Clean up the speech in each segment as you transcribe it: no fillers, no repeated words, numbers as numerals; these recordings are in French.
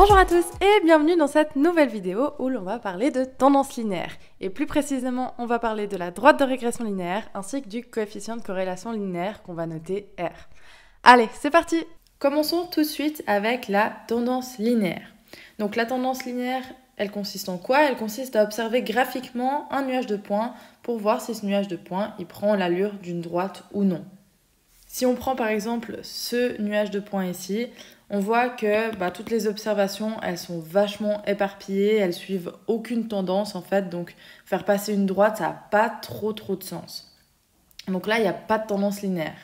Bonjour à tous et bienvenue dans cette nouvelle vidéo où l'on va parler de tendance linéaire. Et plus précisément, on va parler de la droite de régression linéaire ainsi que du coefficient de corrélation linéaire qu'on va noter R. Allez, c'est parti! Commençons tout de suite avec la tendance linéaire. Donc la tendance linéaire, elle consiste en quoi? Elle consiste à observer graphiquement un nuage de points pour voir si ce nuage de points il prend l'allure d'une droite ou non. Si on prend par exemple ce nuage de points ici, on voit que toutes les observations, elles sont vachement éparpillées, elles suivent aucune tendance en fait, donc faire passer une droite, ça n'a pas trop de sens. Donc là, il n'y a pas de tendance linéaire.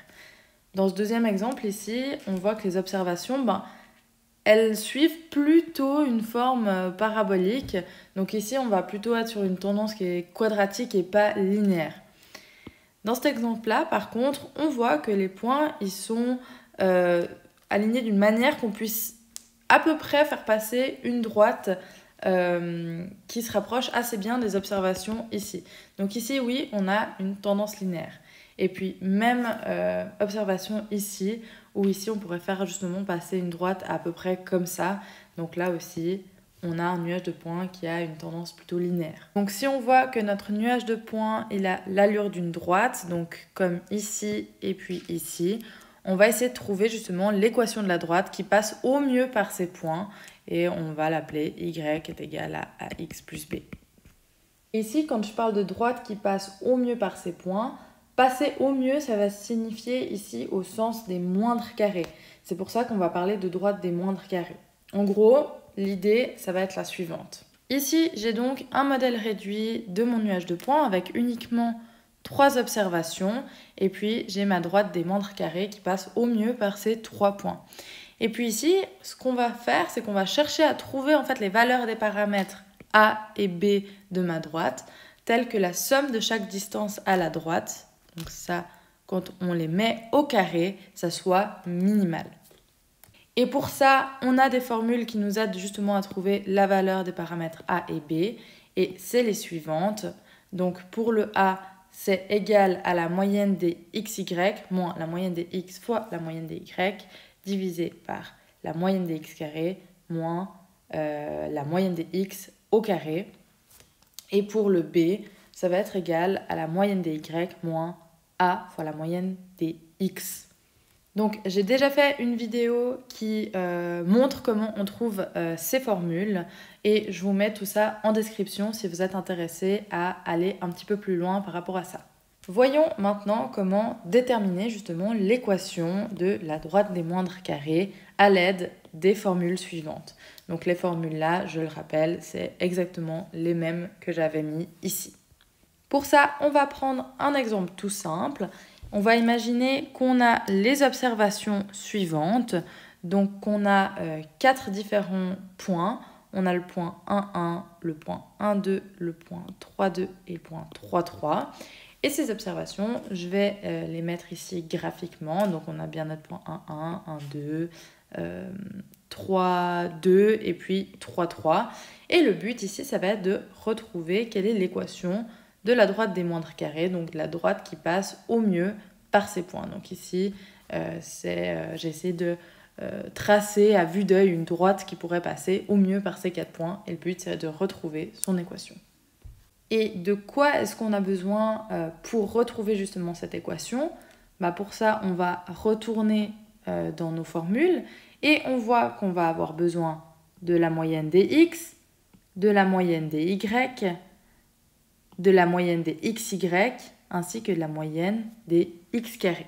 Dans ce deuxième exemple ici, on voit que les observations, elles suivent plutôt une forme parabolique. Donc ici, on va plutôt être sur une tendance qui est quadratique et pas linéaire. Dans cet exemple-là, par contre, on voit que les points, ils sont alignés d'une manière qu'on puisse à peu près faire passer une droite qui se rapproche assez bien des observations ici. Donc ici, oui, on a une tendance linéaire. Et puis, même observation ici, où ici, on pourrait faire justement passer une droite à peu près comme ça. Donc là aussi, on a un nuage de points qui a une tendance plutôt linéaire. Donc si on voit que notre nuage de points, il a l'allure d'une droite, donc comme ici et puis ici, on va essayer de trouver justement l'équation de la droite qui passe au mieux par ces points et on va l'appeler y est égal à ax plus b. Ici, quand je parle de droite qui passe au mieux par ces points, passer au mieux, ça va signifier ici au sens des moindres carrés. C'est pour ça qu'on va parler de droite des moindres carrés. En gros, l'idée, ça va être la suivante. Ici, j'ai donc un modèle réduit de mon nuage de points avec uniquement 3 observations. Et puis, j'ai ma droite des moindres carrés qui passe au mieux par ces 3 points. Et puis ici, ce qu'on va faire, c'est qu'on va chercher à trouver en fait les valeurs des paramètres A et B de ma droite, telles que la somme de chaque distance à la droite. Donc ça, quand on les met au carré, ça soit minimal. Et pour ça, on a des formules qui nous aident justement à trouver la valeur des paramètres A et B. Et c'est les suivantes. Donc pour le A, c'est égal à la moyenne des xy moins la moyenne des x fois la moyenne des y divisé par la moyenne des x carré moins la moyenne des x au carré. Et pour le B, ça va être égal à la moyenne des y moins a fois la moyenne des x. Donc j'ai déjà fait une vidéo qui montre comment on trouve ces formules et je vous mets tout ça en description si vous êtes intéressé à aller un petit peu plus loin par rapport à ça. Voyons maintenant comment déterminer justement l'équation de la droite des moindres carrés à l'aide des formules suivantes. Donc les formules là, je le rappelle, c'est exactement les mêmes que j'avais mis ici. Pour ça, on va prendre un exemple tout simple. On va imaginer qu'on a les observations suivantes. Donc, on a 4 différents points. On a le point 1, 1, le point 1, 2, le point 3, 2 et le point 3, 3. Et ces observations, je vais les mettre ici graphiquement. Donc, on a bien notre point 1, 1, 1, 2, 3, 2 et puis 3, 3. Et le but ici, ça va être de retrouver quelle est l'équation de la droite des moindres carrés, donc la droite qui passe au mieux par ces points. Donc ici, j'ai essayé de tracer à vue d'œil une droite qui pourrait passer au mieux par ces 4 points. Et le but, c'est de retrouver son équation. Et de quoi est-ce qu'on a besoin pour retrouver justement cette équation? Pour ça, on va retourner dans nos formules et on voit qu'on va avoir besoin de la moyenne des x, de la moyenne des y, de la moyenne des xy ainsi que de la moyenne des x carrés.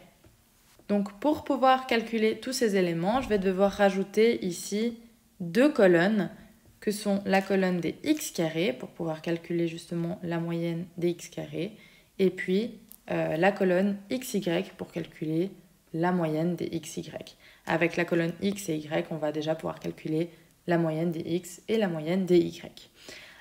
Donc pour pouvoir calculer tous ces éléments, je vais devoir rajouter ici 2 colonnes que sont la colonne des x carrés pour pouvoir calculer justement la moyenne des x carrés et puis la colonne xy pour calculer la moyenne des xy. Avec la colonne x et y, on va déjà pouvoir calculer la moyenne des x et la moyenne des y.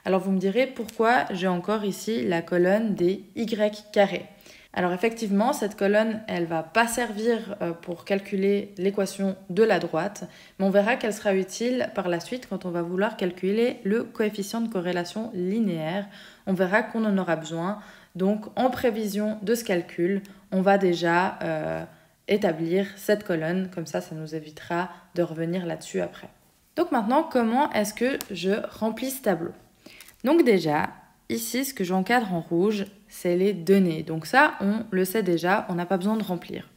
Alors vous me direz pourquoi j'ai encore ici la colonne des y carrés. Alors effectivement, cette colonne, elle ne va pas servir pour calculer l'équation de la droite, mais on verra qu'elle sera utile par la suite quand on va vouloir calculer le coefficient de corrélation linéaire. On verra qu'on en aura besoin. Donc en prévision de ce calcul, on va déjà établir cette colonne, comme ça nous évitera de revenir là-dessus après. Donc maintenant, comment est-ce que je remplis ce tableau? Donc déjà, ici, ce que j'encadre en rouge, c'est les données. Donc ça, on le sait déjà, on n'a pas besoin de remplir.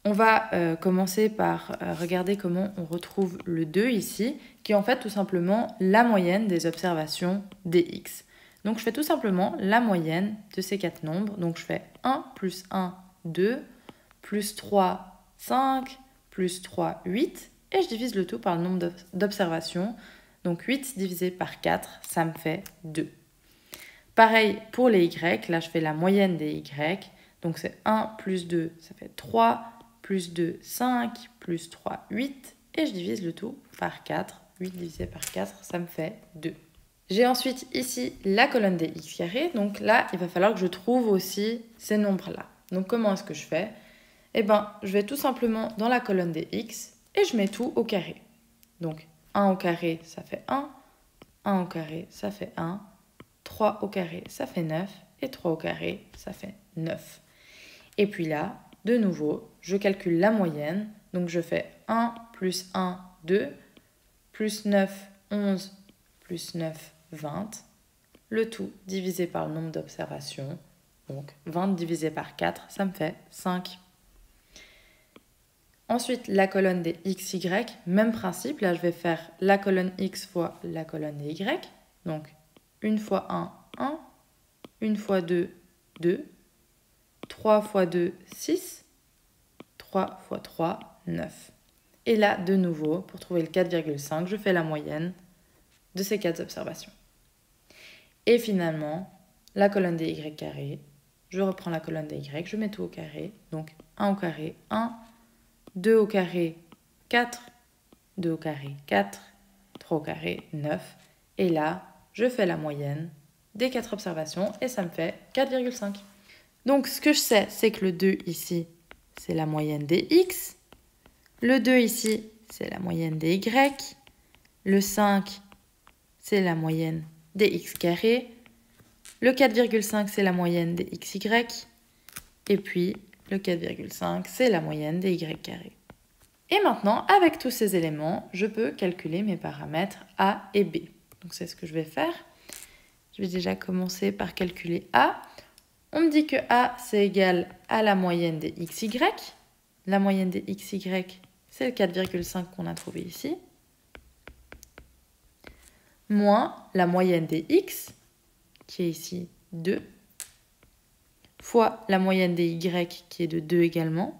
On va commencer par regarder comment on retrouve le 2 ici, qui est en fait tout simplement la moyenne des observations des x. Donc je fais tout simplement la moyenne de ces 4 nombres. Donc je fais 1 plus 1, 2, plus 3, 5, plus 3, 8. Et je divise le tout par le nombre d'observations. Donc 8 divisé par 4, ça me fait 2. Pareil pour les y, là je fais la moyenne des y. Donc c'est 1 plus 2, ça fait 3, plus 2, 5, plus 3, 8. Et je divise le tout par 4. 8 divisé par 4, ça me fait 2. J'ai ensuite ici la colonne des x carrés. Donc là, il va falloir que je trouve aussi ces nombres-là. Donc comment est-ce que je fais? Eh bien, je vais tout simplement dans la colonne des x et je mets tout au carré. Donc 1 au carré, ça fait 1. 1 au carré, ça fait 1. 3 au carré, ça fait 9. Et 3 au carré, ça fait 9. Et puis là, de nouveau, je calcule la moyenne. Donc je fais 1 plus 1, 2, plus 9, 11, plus 9, 20. Le tout divisé par le nombre d'observations. Donc 20 divisé par 4, ça me fait 5. Ensuite, la colonne des x, y, même principe. Là, je vais faire la colonne x fois la colonne des y. Donc 1 fois 1, 1. 1 fois 2, 2. 3 fois 2, 6. 3 fois 3, 9. Et là, de nouveau, pour trouver le 4,5, je fais la moyenne de ces 4 observations. Et finalement, la colonne des y carrés, je reprends la colonne des y, je mets tout au carré. Donc 1 au carré, 1. 2 au carré, 4. 2 au carré, 4. 3 au carré, 9. Et là, je fais la moyenne des 4 observations et ça me fait 4,5. Donc, ce que je sais, c'est que le 2 ici, c'est la moyenne des x. Le 2 ici, c'est la moyenne des y. Le 5, c'est la moyenne des x carrés. Le 4,5, c'est la moyenne des xy. Et puis, le 4,5, c'est la moyenne des y carrés. Et maintenant, avec tous ces éléments, je peux calculer mes paramètres a et b. Donc, c'est ce que je vais faire. Je vais déjà commencer par calculer a. On me dit que a, c'est égal à la moyenne des xy. La moyenne des xy, c'est le 4,5 qu'on a trouvé ici. Moins la moyenne des x, qui est ici 2, fois la moyenne des y, qui est de 2 également.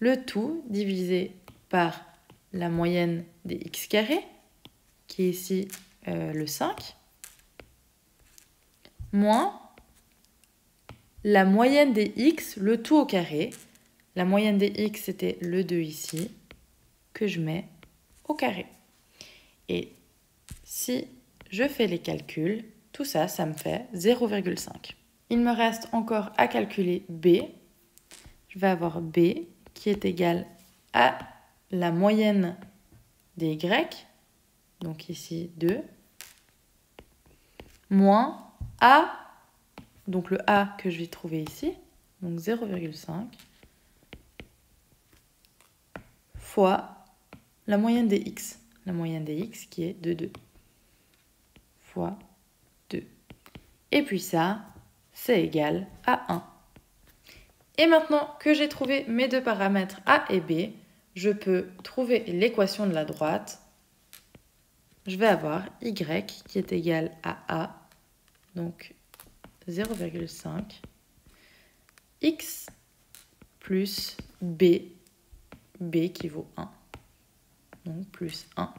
Le tout divisé par la moyenne des x carrés, qui est ici le 5, moins la moyenne des x, le tout au carré. La moyenne des x, c'était le 2 ici, que je mets au carré. Et si je fais les calculs, tout ça, ça me fait 0,5. Il me reste encore à calculer b. Je vais avoir b qui est égal à la moyenne des y, donc ici 2, moins a, donc le a que je vais trouver ici, donc 0,5, fois la moyenne des x. La moyenne des x qui est de 2 fois 2. Et puis ça, c'est égal à 1. Et maintenant que j'ai trouvé mes deux paramètres a et b, je peux trouver l'équation de la droite. Je vais avoir y qui est égal à a, donc 0,5, x plus b, b qui vaut 1. Donc plus 1.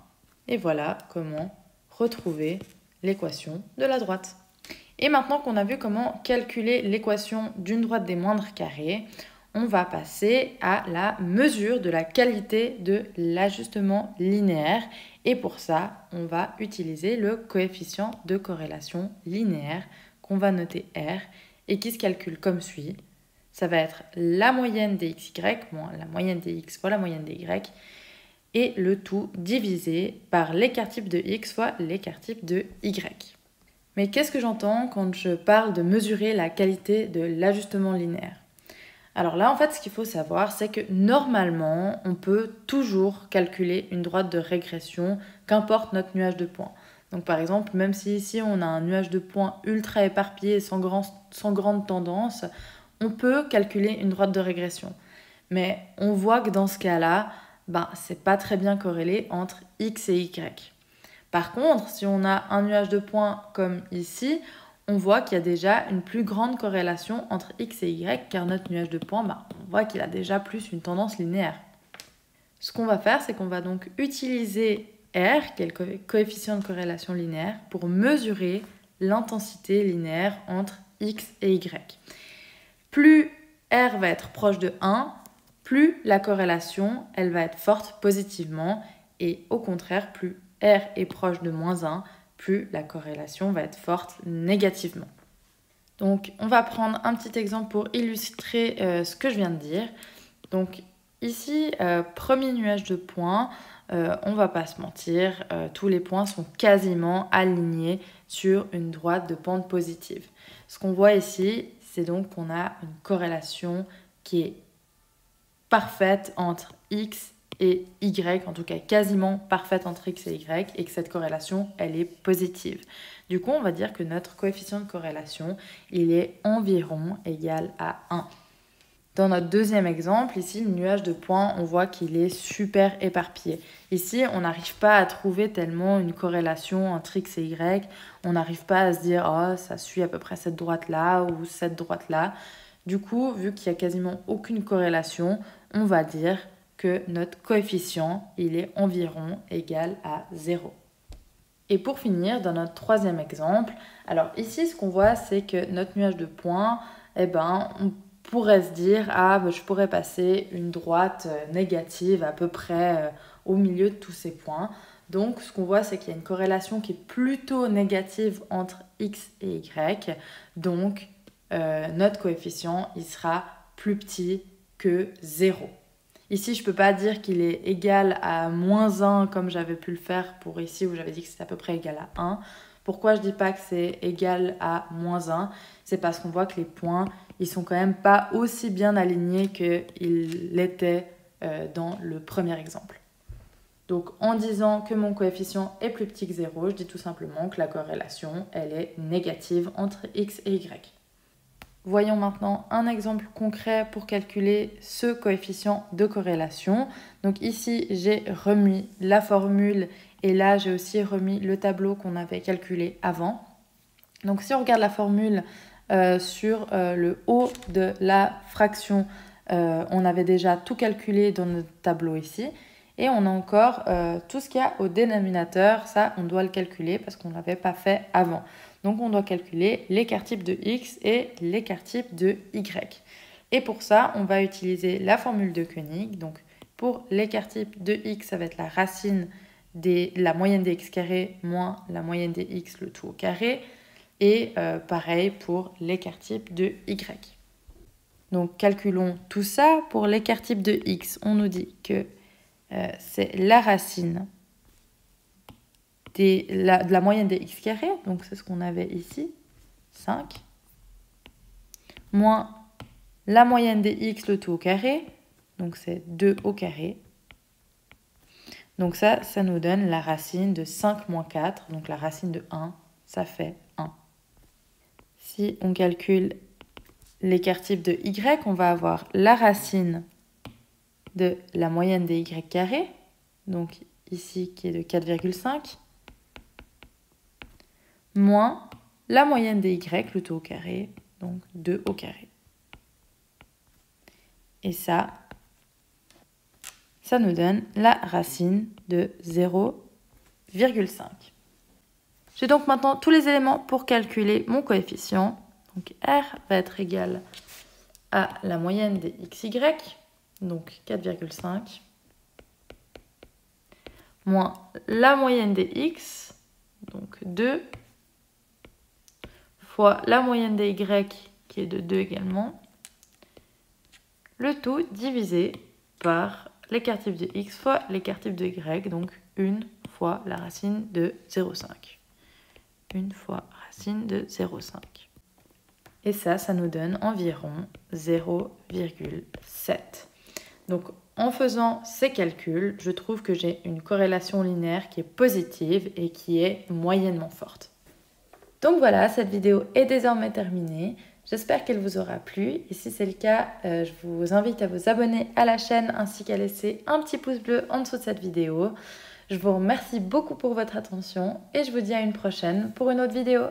Et voilà comment retrouver l'équation de la droite. Et maintenant qu'on a vu comment calculer l'équation d'une droite des moindres carrés, on va passer à la mesure de la qualité de l'ajustement linéaire. Et pour ça, on va utiliser le coefficient de corrélation linéaire qu'on va noter R et qui se calcule comme suit. Ça va être la moyenne des xy moins la moyenne des x fois la moyenne des y, et le tout divisé par l'écart type de x fois l'écart type de y. Mais qu'est-ce que j'entends quand je parle de mesurer la qualité de l'ajustement linéaire? Alors là, en fait, ce qu'il faut savoir, c'est que normalement, on peut toujours calculer une droite de régression, qu'importe notre nuage de points. Donc par exemple, même si ici on a un nuage de points ultra éparpillé sans grande tendance, on peut calculer une droite de régression. Mais on voit que dans ce cas-là, c'est pas très bien corrélé entre x et y. Par contre, si on a un nuage de points comme ici, on voit qu'il y a déjà une plus grande corrélation entre x et y, car notre nuage de points, on voit qu'il a déjà plus une tendance linéaire. Ce qu'on va faire, c'est qu'on va donc utiliser R, qui est le coefficient de corrélation linéaire, pour mesurer l'intensité linéaire entre x et y. Plus R va être proche de 1, plus la corrélation, elle va être forte positivement, et au contraire, plus R est proche de -1, plus la corrélation va être forte négativement. Donc, on va prendre un petit exemple pour illustrer ce que je viens de dire. Donc, ici, premier nuage de points, on va pas se mentir, tous les points sont quasiment alignés sur une droite de pente positive. Ce qu'on voit ici, c'est donc qu'on a une corrélation qui est parfaite entre x et y, en tout cas quasiment parfaite entre x et y, et que cette corrélation, elle est positive. Du coup, on va dire que notre coefficient de corrélation, il est environ égal à 1. Dans notre deuxième exemple, ici, le nuage de points, on voit qu'il est super éparpillé. Ici, on n'arrive pas à trouver tellement une corrélation entre x et y. On n'arrive pas à se dire « Oh, ça suit à peu près cette droite-là ou cette droite-là ». Du coup, vu qu'il n'y a quasiment aucune corrélation, on va dire que notre coefficient, il est environ égal à 0. Et pour finir, dans notre troisième exemple, alors ici, ce qu'on voit, c'est que notre nuage de points, on pourrait se dire, je pourrais passer une droite négative à peu près au milieu de tous ces points. Donc, ce qu'on voit, c'est qu'il y a une corrélation qui est plutôt négative entre x et y. Donc, notre coefficient, il sera plus petit que 0. Ici, je ne peux pas dire qu'il est égal à -1 comme j'avais pu le faire pour ici où j'avais dit que c'était à peu près égal à 1. Pourquoi je ne dis pas que c'est égal à -1? C'est parce qu'on voit que les points, ils sont quand même pas aussi bien alignés qu'ils l'étaient dans le premier exemple. Donc en disant que mon coefficient est plus petit que 0, je dis tout simplement que la corrélation, elle est négative entre x et y. Voyons maintenant un exemple concret pour calculer ce coefficient de corrélation. Donc ici, j'ai remis la formule et là, j'ai aussi remis le tableau qu'on avait calculé avant. Donc si on regarde la formule sur le haut de la fraction, on avait déjà tout calculé dans notre tableau ici. Et on a encore tout ce qu'il y a au dénominateur, ça on doit le calculer parce qu'on ne l'avait pas fait avant. Donc on doit calculer l'écart type de x et l'écart type de y. Et pour ça, on va utiliser la formule de Koenig. Donc pour l'écart type de x, ça va être la racine de la moyenne des x carrés moins la moyenne des x, le tout au carré. Et pareil pour l'écart type de y. Donc calculons tout ça. Pour l'écart type de x, on nous dit que c'est la racine de la moyenne des x carrés, donc c'est ce qu'on avait ici, 5, moins la moyenne des x, le tout au carré, donc c'est 2 au carré. Donc ça nous donne la racine de 5 moins 4, donc la racine de 1, ça fait 1. Si on calcule l'écart type de y, on va avoir la racine de la moyenne des y carrés, donc ici qui est de 4,5, moins la moyenne des y, le tout au carré, donc 2 au carré. Et ça nous donne la racine de 0,5. J'ai donc maintenant tous les éléments pour calculer mon coefficient. Donc R va être égal à la moyenne des xy, donc 4,5, moins la moyenne des x, donc 2, fois la moyenne des y, qui est de 2 également, le tout divisé par l'écart type de x fois l'écart type de y, donc 1 fois la racine de 0,5. 1 fois racine de 0,5. Et ça nous donne environ 0,7. Donc en faisant ces calculs, je trouve que j'ai une corrélation linéaire qui est positive et qui est moyennement forte. Donc voilà, cette vidéo est désormais terminée. J'espère qu'elle vous aura plu et si c'est le cas, je vous invite à vous abonner à la chaîne ainsi qu'à laisser un petit pouce bleu en dessous de cette vidéo. Je vous remercie beaucoup pour votre attention et je vous dis à une prochaine pour une autre vidéo.